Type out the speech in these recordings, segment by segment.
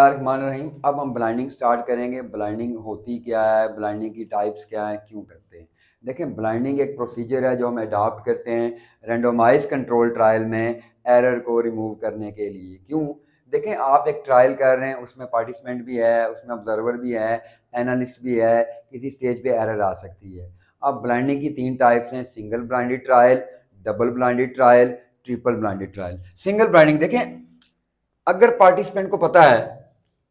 रहीम। अब हम blinding start करेंगे। ब्लाइंडिंग होती क्या है, ब्लाइंडिंग की टाइप्स क्या हैं, क्यों करते हैं। देखें, ब्लाइंडिंग एक प्रोसीजर है जो हम अडॉप्ट करते हैं रेंडोमाइज कंट्रोल ट्रायल में एरर को रिमूव करने के लिए। क्यों? देखें, आप एक ट्रायल कर रहे हैं, उसमें पार्टिसिपेंट भी है, उसमें ऑब्जर्वर भी है, एनालिस्ट भी है, किसी स्टेज पे एरर आ सकती है। अब ब्लाइंडिंग की 3 टाइप्स हैं: single blinded trial, double blinded trial, triple blinded trial. Single blinding देखें, अगर पार्टिसिपेंट को पता है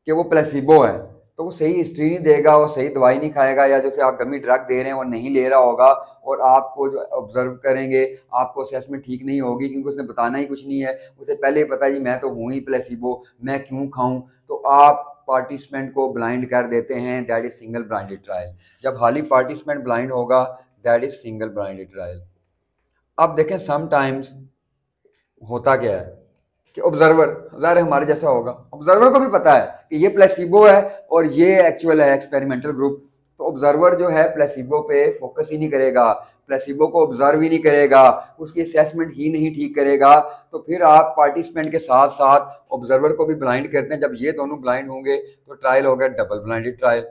कि वो प्लेसिबो है तो वो सही हिस्ट्री नहीं देगा, वो सही दवाई नहीं खाएगा, या जैसे आप डमी ड्रग दे रहे हैं वो नहीं ले रहा होगा, और आपको जो ऑब्जर्व करेंगे आपको असेसमेंट ठीक नहीं होगी, क्योंकि उसने बताना ही कुछ नहीं है। उसे पहले ही पता है जी मैं तो हूँ ही प्लेसिबो, मैं क्यों खाऊं। तो आप पार्टिसिपेंट को ब्लाइंड कर देते हैं, that is single blinded trial. जब हाली पार्टिसिपेंट ब्लाइंड होगा, that is single blinded trial. अब देखें, समटाइम्स होता क्या है कि ऑब्जर्वर ज़ाहिर हमारे जैसा होगा, ऑब्जर्वर को भी पता है कि ये प्लेसिबो है और ये एक्चुअल है एक्सपेरिमेंटल ग्रुप। तो ऑब्जर्वर जो है प्लेसिबो पे फोकस ही नहीं करेगा, प्लेसिबो को ऑब्जर्व ही नहीं करेगा, उसकी असेसमेंट ही नहीं ठीक करेगा। तो फिर आप पार्टिसिपेंट के साथ साथ ऑब्जर्वर को भी ब्लाइंड करते हैं। जब ये दोनों ब्लाइंड होंगे तो ट्रायल हो गया डबल ब्लाइंडेड ट्रायल।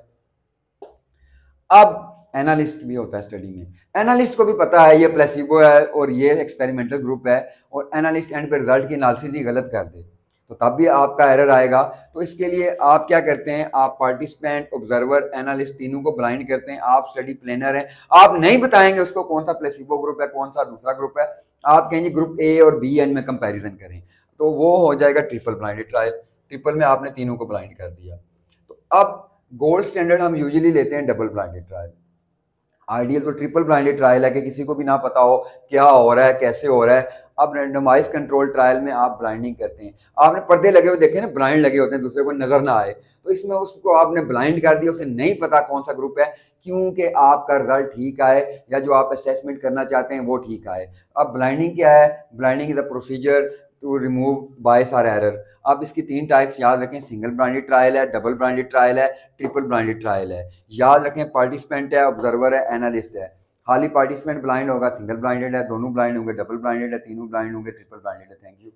अब एनालिस्ट भी होता है स्टडी में। एनालिस्ट को भी पता है ये प्लेसिबो है और ये एक्सपेरिमेंटल ग्रुप है, और एनालिस्ट एंड पे रिजल्ट की एनालिसिस ही गलत कर दे तो तब भी आपका एरर आएगा। तो इसके लिए आप क्या करते हैं, आप पार्टिसिपेंट, ऑब्जर्वर, एनालिस्ट तीनों को ब्लाइंड करते हैं। आप स्टडी प्लानर हैं, आप नहीं बताएंगे उसको कौन सा प्लेसिबो ग्रुप है, कौन सा दूसरा ग्रुप है। आप कहेंगे ग्रुप ए और बी एन में कंपैरिजन करें, तो वो हो जाएगा ट्रिपल ब्लाइंडेड ट्रायल। ट्रिपल में आपने तीनों को ब्लाइंड कर दिया। तो अब गोल्ड स्टैंडर्ड हम यूजुअली लेते हैं डबल ब्लाइंडेड ट्रायल। आइडियल तो ट्रिपल ब्लाइंडेड ट्रायल है कि किसी को भी ना पता हो क्या हो रहा है, कैसे हो रहा है। अब रैंडमाइज कंट्रोल ट्रायल में आप ब्लाइंडिंग करते हैं, आपने पर्दे लगे हुए देखे ना, ब्लाइंड लगे होते हैं, दूसरे को नजर ना आए, तो इसमें उसको आपने ब्लाइंड कर दिया, उसे नहीं पता कौन सा ग्रुप है, क्योंकि आपका रिजल्ट ठीक आए या जो आप असेसमेंट करना चाहते हैं वो ठीक आए। अब ब्लाइंडिंग क्या है? Blinding is a procedure to remove bias और एरर। आप इसकी 3 टाइप्स याद रखें: सिंगल ब्लाइंडेड ट्रायल है, डबल ब्लाइंडेड ट्रायल है, ट्रिपल ब्लाइंडेड ट्रायल है। याद रखें, पार्टिसिपेंट है, ऑब्जर्वर है, एनालिस्ट है। खाली पार्टिसिपेंट ब्लाइंड होगा, सिंगल ब्लाइंडेड है, दोनों ब्लाइंड होंगे डबल ब्लाइंडेड है, तीनों ब्लाइंड होंगे ट्रिपल ब्लाइंडेड है। Thank you.